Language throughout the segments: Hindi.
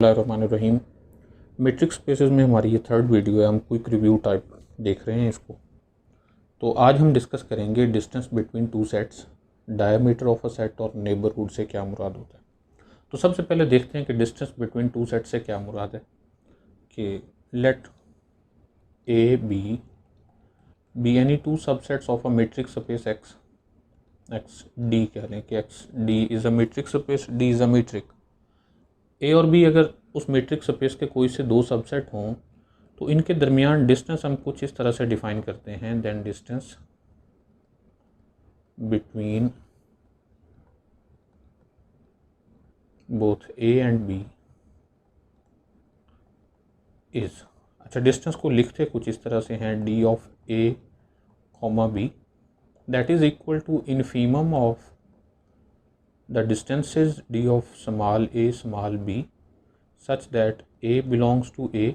बिस्मिल्लाहिर्रहमानिर्रहीम। मैट्रिक्स स्पेसेस में हमारी ये थर्ड वीडियो है। हम क्विक रिव्यू टाइप देख रहे हैं इसको। तो आज हम डिस्कस करेंगे distance between two sets, diameter of a set और नेबरहुड से क्या मुराद होता है। तो सबसे पहले देखते हैं कि डिस्टेंस बिटवीन टू सेट से क्या मुराद है। कि let A B any two subsets of a metric space X D कह लें कि X D is a metric space, D is a metric. A और बी अगर उस मैट्रिक स्पेस के कोई से दो सबसेट हों तो इनके दरमियान डिस्टेंस हम कुछ इस तरह से डिफाइन करते हैं, then distance between both a and b is, अच्छा डिस्टेंस को लिखते कुछ इस तरह से हैं, D of a comma b that is equal to infimum of the distances d of small b such that a belongs to a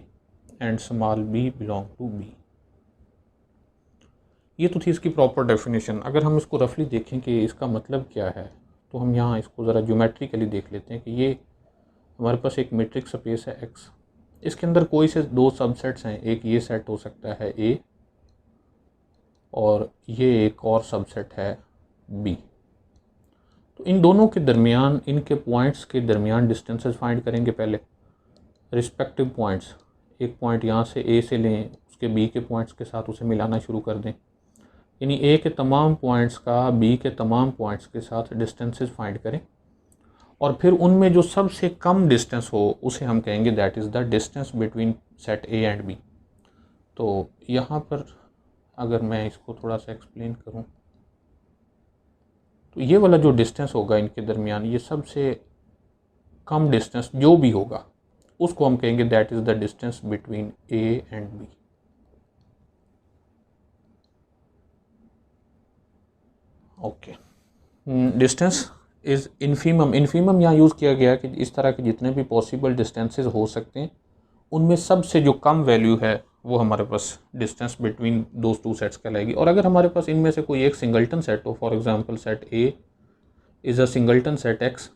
and small b belong to b. ये तो थी इसकी प्रॉपर डेफिनेशन। अगर हम इसको रफली देखें कि इसका मतलब क्या है तो हम यहाँ इसको ज़रा ज्योमेट्रिकली देख लेते हैं कि ये हमारे पास एक मैट्रिक स्पेस है एक्स, इसके अंदर कोई से दो सबसेट्स हैं। एक ये सेट हो सकता है ए और ये एक और सबसेट है बी। तो इन दोनों के दरमियान, इनके पॉइंट्स के दरमियान डिस्टेंसेस फाइंड करेंगे पहले, रिस्पेक्टिव पॉइंट्स। एक पॉइंट यहाँ से ए से लें, उसके बी के पॉइंट्स के साथ उसे मिलाना शुरू कर दें, यानी ए के तमाम पॉइंट्स का बी के तमाम पॉइंट्स के साथ डिस्टेंसेस फाइंड करें और फिर उनमें जो सबसे कम डिस्टेंस हो उसे हम कहेंगे that is the distance between set a and b. तो यहाँ पर अगर मैं इसको थोड़ा सा एक्सप्लेन करूँ तो ये वाला जो डिस्टेंस होगा इनके दरमियान, ये सबसे कम डिस्टेंस जो भी होगा उसको हम कहेंगे that is the distance between a and b. Okay, distance is infimum. Infimum यहाँ यूज़ किया गया कि इस तरह के जितने भी पॉसिबल डिस्टेंसेस हो सकते हैं उनमें सबसे जो कम वैल्यू है वो हमारे पास distance between those two sets कहलाएगी। और अगर हमारे पास इनमें से कोई एक सिंगल्टन सेट हो, for example set A is a singleton set X,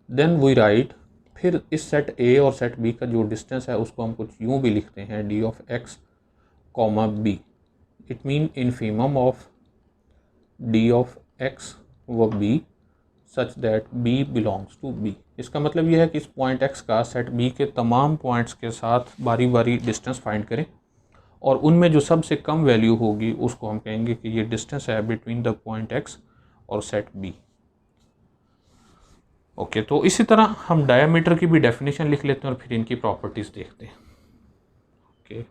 then we write, फिर इस सेट ए और सेट बी का जो डिस्टेंस है उसको हम कुछ यूँ भी लिखते हैं, D of X comma B. It mean infimum of D of X व B such that B belongs to B. इसका मतलब यह है कि इस पॉइंट एक्स का सेट बी के तमाम पॉइंट्स के साथ बारी बारी डिस्टेंस फाइंड करें और उनमें जो सबसे कम वैल्यू होगी उसको हम कहेंगे कि ये डिस्टेंस है बिटवीन द पॉइंट एक्स और सेट बी। ओके, तो इसी तरह हम डायमीटर की भी डेफिनेशन लिख लेते हैं और फिर इनकी प्रॉपर्टीज़ देखते हैं। Okay,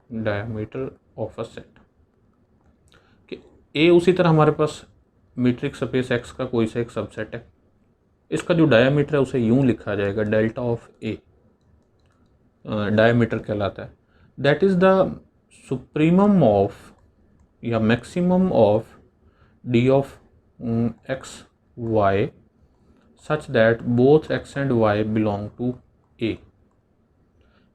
diameter of a set कि ए उसी तरह हमारे पास मीट्रिक स्पेस एक्स का कोई सा एक सबसेट है, इसका जो डायमीटर है उसे यूं लिखा जाएगा, डेल्टा ऑफ ए डायमीटर कहलाता है। That is the supremum of या maximum of D of X Y such that both X and Y belong to A.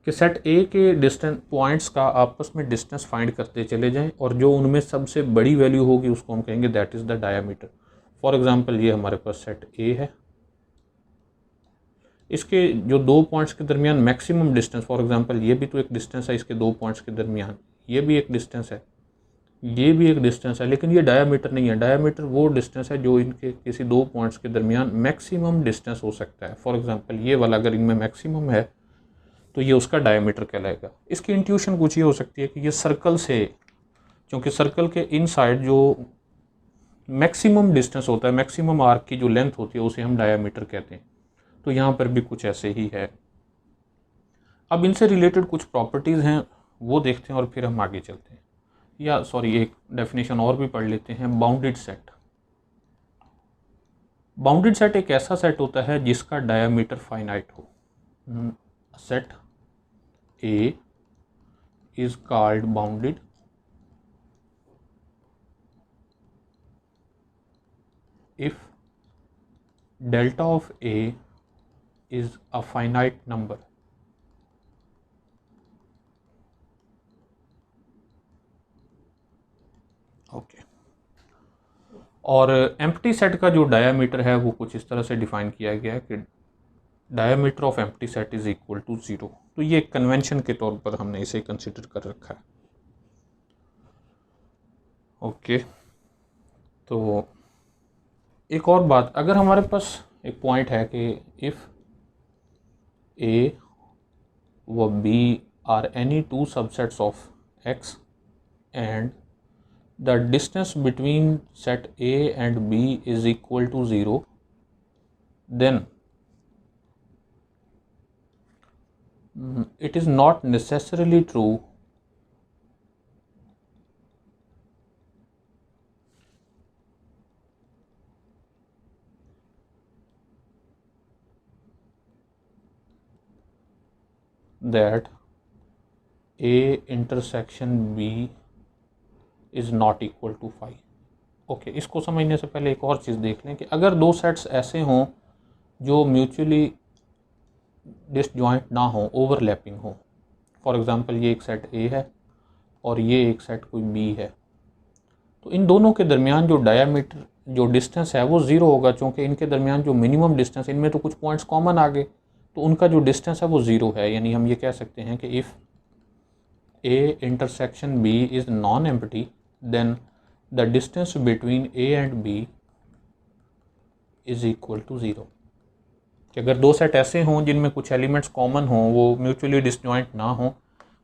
कि सेट ए के डिस्टेंस पॉइंट्स का आपस में डिस्टेंस फाइंड करते चले जाएं और जो उनमें सबसे बड़ी वैल्यू होगी उसको हम कहेंगे that is the diameter. For example ये हमारे पास सेट ए है, इसके जो दो पॉइंट्स के दरमियान मैक्सिमम डिस्टेंस, फॉर एग्जांपल ये भी तो एक डिस्टेंस है इसके दो पॉइंट्स के दरमियान, ये भी एक डिस्टेंस है, ये भी एक डिस्टेंस है, लेकिन ये डायमीटर नहीं है। डायमीटर वो डिस्टेंस है जो इनके किसी दो पॉइंट्स के दरमियान मैक्सिमम डिस्टेंस हो सकता है। फॉर एग्जांपल ये वाला अगर इनमें मैक्सिमम है तो ये उसका डायमीटर कहलाएगा। इसकी इंट्यूशन कुछ ये हो सकती है कि ये सर्कल से, क्योंकि सर्कल के इनसाइड जो मैक्सिमम डिस्टेंस होता है, मैक्सिमम आर्क की जो लेंथ होती है उसे हम डायमीटर कहते हैं। तो यहाँ पर भी कुछ ऐसे ही है। अब इनसे रिलेटेड कुछ प्रॉपर्टीज़ हैं वो देखते हैं और फिर हम आगे चलते हैं। या सॉरी, एक डेफिनेशन और भी पढ़ लेते हैं, बाउंडेड सेट। बाउंडेड सेट एक ऐसा सेट होता है जिसका डायमीटर फाइनाइट हो। Set A is called bounded if delta of A is a finite number. Okay, और एम्प्टी सेट का जो डायामीटर है वो कुछ इस तरह से डिफाइन किया गया है कि diameter of empty set is equal to 0। तो ये कन्वेंशन के तौर पर हमने इसे कंसिडर कर रखा है। ओके, तो एक और बात, अगर हमारे पास एक पॉइंट है कि इफ़ ए व b are any two subsets of x and the distance between set A and B is equal to 0, then it is not necessarily true that A intersection B is not equal to phi। Okay, इसको समझने से पहले एक और चीज़ देख लें कि अगर दो सेट्स ऐसे हों जो म्यूचुअली डिसजॉइंट ना हो, ओवरलैपिंग हो, फॉर एग्जांपल ये एक सेट ए है और ये एक सेट कोई बी है, तो इन दोनों के दरमियान जो डायामीटर, जो डिस्टेंस है वो ज़ीरो होगा, क्योंकि इनके दरमियान जो मिनिमम डिस्टेंस, इनमें तो कुछ पॉइंट्स कॉमन आ गए, तो उनका जो डिस्टेंस है वो ज़ीरो है। यानी हम ये कह सकते हैं कि if a intersection b is non empty then the distance between a and b is equal to 0। कि अगर दो सेट ऐसे हों जिनमें कुछ एलिमेंट्स कॉमन हों, वो म्यूचुअली डिसजॉइंट ना हो,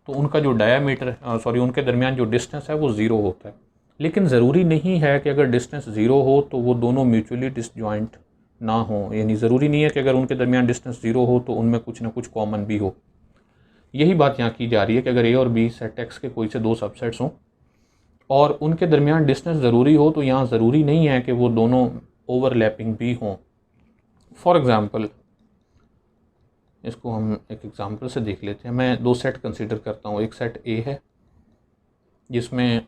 तो उनका जो डायामीटर उनके दरमियान जो डिस्टेंस है वो ज़ीरो होता है। लेकिन ज़रूरी नहीं है कि अगर डिस्टेंस ज़ीरो हो तो वो दोनों म्यूचुअली डिसजॉइंट ना हो। यानी ज़रूरी नहीं है कि अगर उनके दरमियान डिस्टेंस ज़ीरो हो तो उनमें कुछ ना कुछ कॉमन भी हो। यही बात यहाँ की जा रही है कि अगर ए और बी सेट एक्स के कोई से दो सबसेट्स हों और उनके दरमियान डिस्टेंस ज़रूरी हो, तो यहाँ ज़रूरी नहीं है कि वो दोनों ओवरलैपिंग भी हों। फॉर एग्ज़ाम्पल, इसको हम एक एग्ज़ाम्पल से देख लेते हैं। मैं दो सेट कंसीडर करता हूँ। एक सेट ए है जिसमें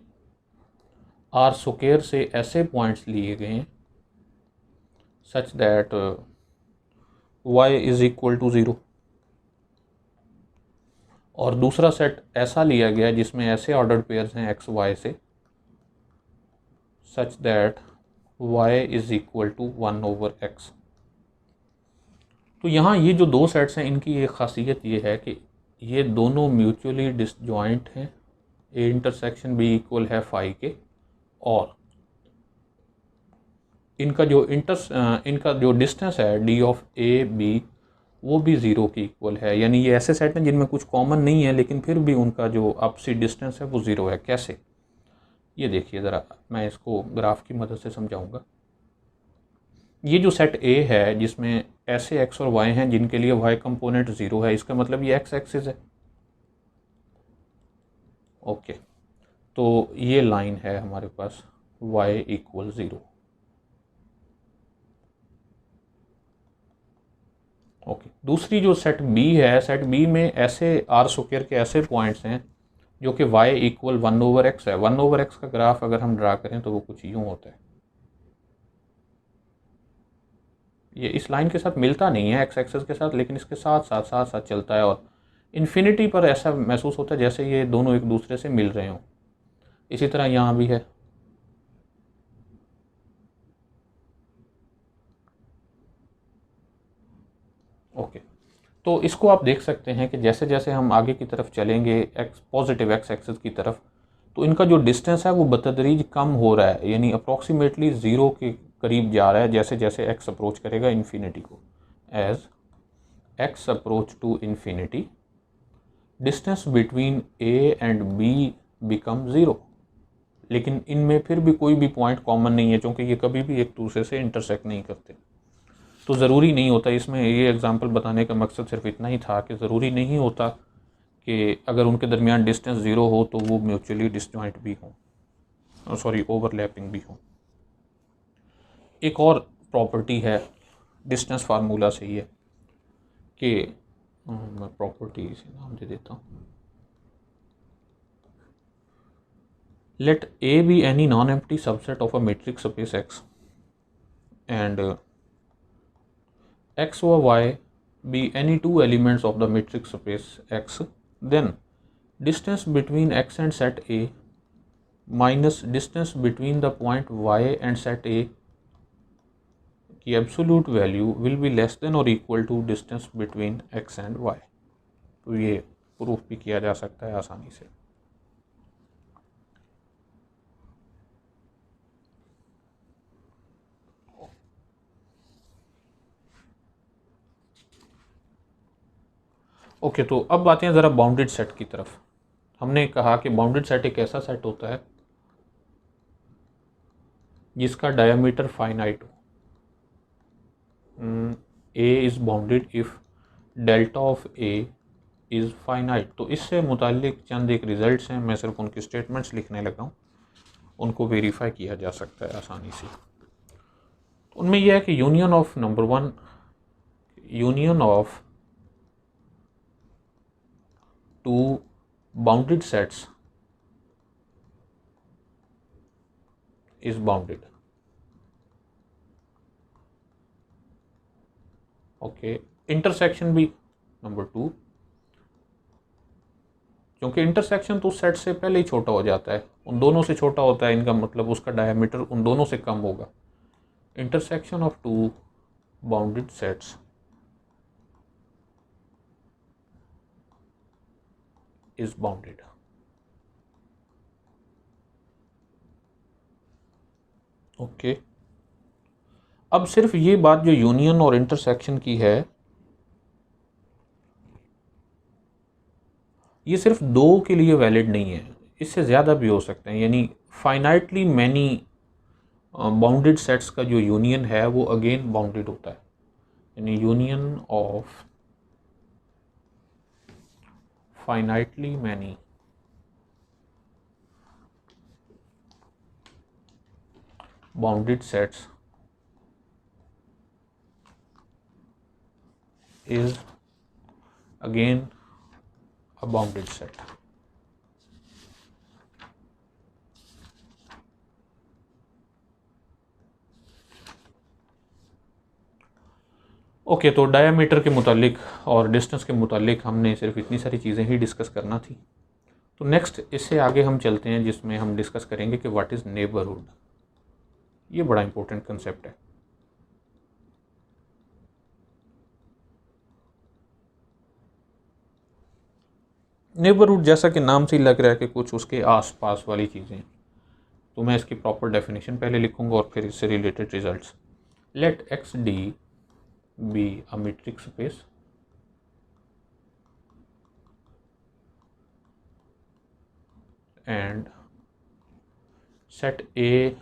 आर स्क्वायर से ऐसे पॉइंट्स लिए गए हैं such that y is equal to 0, और दूसरा सेट ऐसा लिया गया जिसमें ऐसे ऑर्डर्ड पेयर्स हैं एक्स वाई से such that y is equal to 1/x। तो यहाँ ये जो दो सेट्स हैं इनकी एक ख़ासियत ये है कि ये दोनों म्यूचुअली डिसजॉइंट हैं, ए इंटरसेक्शन बी इक्वल है फाई के, और इनका जो डिस्टेंस है डी ऑफ ए बी वो भी 0 की इक्वल है। यानी ये ऐसे सेट हैं जिनमें कुछ कॉमन नहीं है लेकिन फिर भी उनका जो आपसी डिस्टेंस है वो 0 है। कैसे, ये देखिए ज़रा, मैं इसको ग्राफ की मदद से समझाऊंगा। ये जो सेट ए है जिसमें ऐसे एक्स और वाई हैं जिनके लिए वाई कंपोनेंट 0 है, इसका मतलब ये एक्स एक्सिस है। ओके, तो ये लाइन है हमारे पास वाई इक्वल 0। ओके, दूसरी जो सेट बी है, सेट बी में ऐसे आर स्क्वायर के ऐसे पॉइंट्स हैं जो कि y इक्वल 1/x है। 1/x का ग्राफ अगर हम ड्रा करें तो वो कुछ यूँ होता है। ये इस लाइन के साथ मिलता नहीं है एक्स एक्सेस के साथ, लेकिन इसके साथ साथ साथ साथ चलता है और इन्फिनिटी पर ऐसा महसूस होता है जैसे ये दोनों एक दूसरे से मिल रहे हों। इसी तरह यहाँ भी है। ओके, तो इसको आप देख सकते हैं कि जैसे जैसे हम आगे की तरफ चलेंगे पॉजिटिव एक्स एक्सिस की तरफ, तो इनका जो डिस्टेंस है वो बतदरीज कम हो रहा है, यानी अप्रॉक्सीमेटली 0 के करीब जा रहा है जैसे जैसे एक्स अप्रोच करेगा इन्फिनिटी को। As x approach to infinity distance between a and b become 0। लेकिन इनमें फिर भी कोई भी पॉइंट कॉमन नहीं है क्योंकि ये कभी भी एक दूसरे से इंटरसेक्ट नहीं करते। तो ज़रूरी नहीं होता, इसमें ये एग्जांपल बताने का मकसद सिर्फ इतना ही था कि ज़रूरी नहीं होता कि अगर उनके दरमियान डिस्टेंस 0 हो तो वो म्यूचुअली डिसजॉइंट भी हों, ओवरलैपिंग भी हों। एक और प्रॉपर्टी है डिस्टेंस फार्मूला से ही है कि मैं प्रॉपर्टी से नाम दे देता हूँ। Let A B any non empty subset of a matrix space x and x or y be any two elements of the matrix space X, then distance between X and set A minus distance between the point y and set A की absolute value will be less than और equal to distance between x and y। तो ये प्रूफ भी किया जा सकता है आसानी से। ओके, तो अब आते हैं ज़रा बाउंडेड सेट की तरफ। हमने कहा कि बाउंडेड सेट एक ऐसा सेट होता है जिसका डायमीटर फाइनाइट हो। A is bounded if delta of A is finite. तो इससे मुताल्लिक चंद एक रिजल्ट्स हैं, मैं सिर्फ उनकी स्टेटमेंट्स लिखने लगा हूँ, उनको वेरीफाई किया जा सकता है आसानी से। उनमें यह है कि union of number 1, union of two bounded sets is bounded. Okay, intersection भी नंबर 2, क्योंकि इंटरसेक्शन तो उस सेट से पहले ही छोटा हो जाता है, उन दोनों से छोटा होता है, इनका मतलब उसका डायमीटर उन दोनों से कम होगा। Intersection of two bounded sets is bounded. Okay, अब सिर्फ ये बात जो यूनियन और इंटरसेक्शन की है, ये सिर्फ 2 के लिए वैलिड नहीं है, इससे ज़्यादा भी हो सकते हैं। यानी फाइनाइटली मैनी बाउंडेड सेट्स का जो यूनियन है वो अगेन बाउंडेड होता है। यानी union of finitely many bounded sets is again a bounded set। Okay, तो डायमीटर के मुतालिक और डिस्टेंस के मुतालिक हमने सिर्फ इतनी सारी चीज़ें ही डिस्कस करना थी। तो नेक्स्ट इससे आगे हम चलते हैं, जिसमें हम डिस्कस करेंगे कि व्हाट इज़ नेबरहुड। ये बड़ा इंपॉर्टेंट कंसेप्ट है। नेबरहुड जैसा कि नाम से ही लग रहा है कि कुछ उसके आसपास वाली चीज़ें, तो मैं इसकी प्रॉपर डेफिनेशन पहले लिखूंगा और फिर इससे related results. Let X d be a metric space and set A,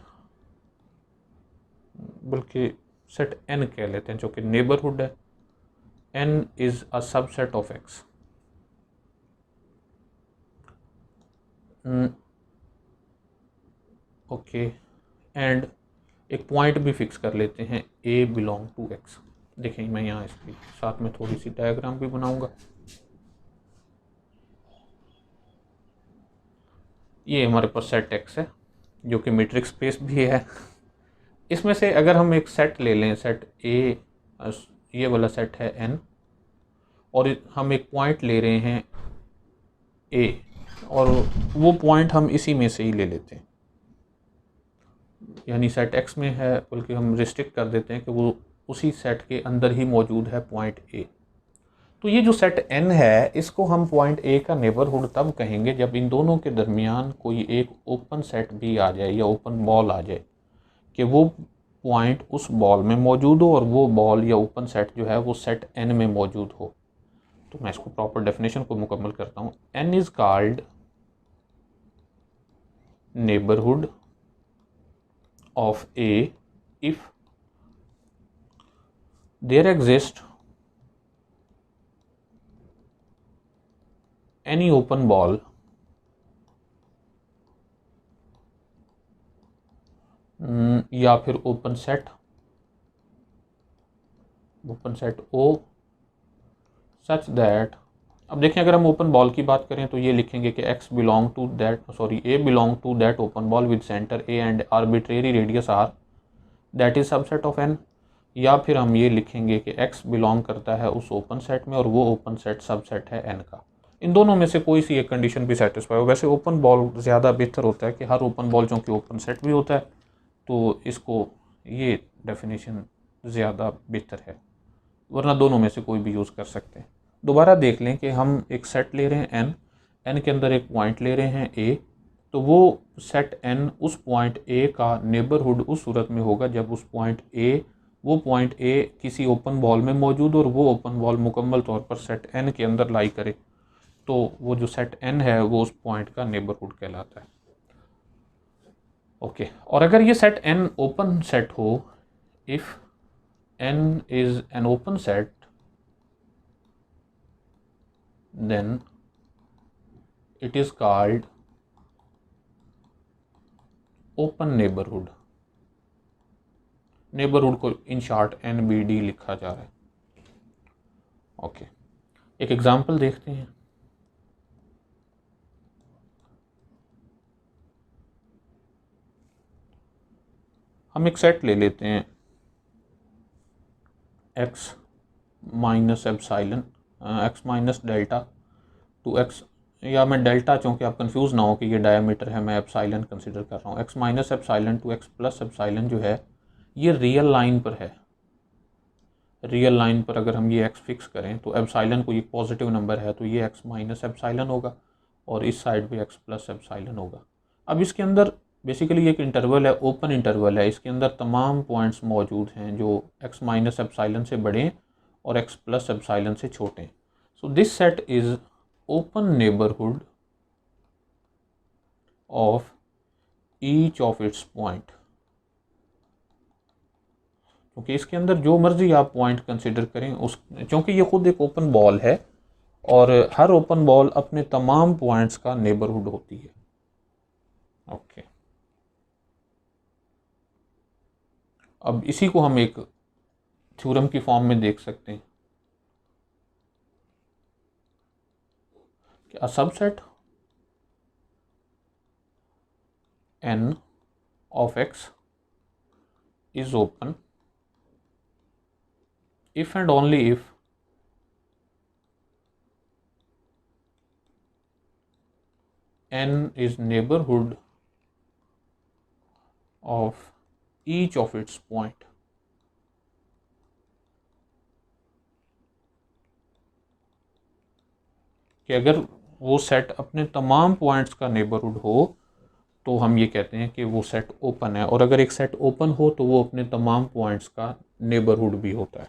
बल्कि सेट एन कह लेते हैं, जो कि नेबरहुड है। N is a subset of X. Okay, and एक पॉइंट भी फिक्स कर लेते हैं, ए बिलोंग टू एक्स। देखें, मैं यहाँ इसके साथ में थोड़ी सी डायग्राम भी बनाऊंगा। ये हमारे पास सेट एक्स है जो कि मीट्रिक स्पेस भी है। इसमें से अगर हम एक सेट ले लें, सेट ए, ये वाला सेट है एन, और हम एक पॉइंट ले रहे हैं ए, और वो पॉइंट हम इसी में से ही ले लेते हैं, यानी सेट एक्स में है, बल्कि हम रिस्ट्रिक्ट कर देते हैं कि वो उसी सेट के अंदर ही मौजूद है पॉइंट ए। तो ये जो सेट एन है, इसको हम पॉइंट ए का नेबरहुड तब कहेंगे जब इन दोनों के दरमियान कोई एक ओपन सेट भी आ जाए या ओपन बॉल आ जाए, कि वो पॉइंट उस बॉल में मौजूद हो और वो बॉल या ओपन सेट जो है वो सेट एन में मौजूद हो। तो मैं इसको प्रॉपर डेफिनेशन को मुकम्मल करता हूँ। N is called neighbourhood of A if there exists any open ball या फिर open set O such that, अब देखें अगर हम ओपन बॉल की बात करें तो ये लिखेंगे कि x belong to that, A belong to that open ball with centre A and arbitrary radius R that is subset of n। या फिर हम ये लिखेंगे कि x बिलोंग करता है उस ओपन सेट में और वो ओपन सेट सबसेट है n का। इन दोनों में से कोई सी एक कंडीशन भी सेटिस्फाई हो। वैसे ओपन बॉल ज़्यादा बेहतर होता है कि हर ओपन बॉल चूँकि ओपन सेट भी होता है तो इसको ये डेफिनेशन ज़्यादा बेहतर है, वरना दोनों में से कोई भी यूज़ कर सकते हैं। दोबारा देख लें कि हम एक सेट ले रहे हैं n के अंदर एक पॉइंट ले रहे हैं a, तो वो सेट n उस पॉइंट a का नेबरहुड उस सूरत में होगा जब उस पॉइंट a वो पॉइंट a किसी ओपन बॉल में मौजूद और वो ओपन बॉल मुकम्मल तौर पर सेट n के अंदर लाई करे, तो वो जो सेट n है वो उस पॉइंट का नेबरहुड कहलाता है। ओके और अगर ये सेट n ओपन सेट हो, if n is an open set, then it is called open neighborhood। Neighbourhood को इन शॉर्ट NBD लिखा जा रहा है। ओके एक एग्जांपल देखते हैं। हम एक सेट ले लेते हैं x minus epsilon x minus delta two x, या मैं डेल्टा, चूँकि आप कंफ्यूज ना हो कि ये डायमीटर है, मैं एप्साइलन कंसिडर कर रहा हूँ। x minus epsilon to x plus epsilon जो है ये रियल लाइन पर है। रियल लाइन पर अगर हम ये x फिक्स करें तो एप्साइलन को, ये पॉजिटिव नंबर है तो ये x माइनस एप्साइलन होगा और इस साइड भी x प्लस एप्साइलन होगा। अब इसके अंदर बेसिकली एक इंटरवल है, ओपन इंटरवल है, इसके अंदर तमाम पॉइंट्स मौजूद हैं जो x माइनस एप्साइलन से बड़े हैं और x प्लस एप्साइलन से छोटे हैं। So this set is open neighbourhood of each of its point, क्योंकि इसके अंदर जो मर्जी आप पॉइंट कंसिडर करें उस, क्योंकि ये खुद एक ओपन बॉल है और हर ओपन बॉल अपने तमाम पॉइंट्स का नेबरहुड होती है। ओके अब इसी को हम एक थ्योरम की फॉर्म में देख सकते हैं कि a subset n of x is open if and only if n is neighborhood of each of its point। कि अगर वो सेट अपने तमाम पॉइंट्स का नेबरहुड हो तो हम ये कहते हैं कि वो सेट ओपन है, और अगर एक सेट ओपन हो तो वो अपने तमाम पॉइंट्स का नेबरहुड भी होता है।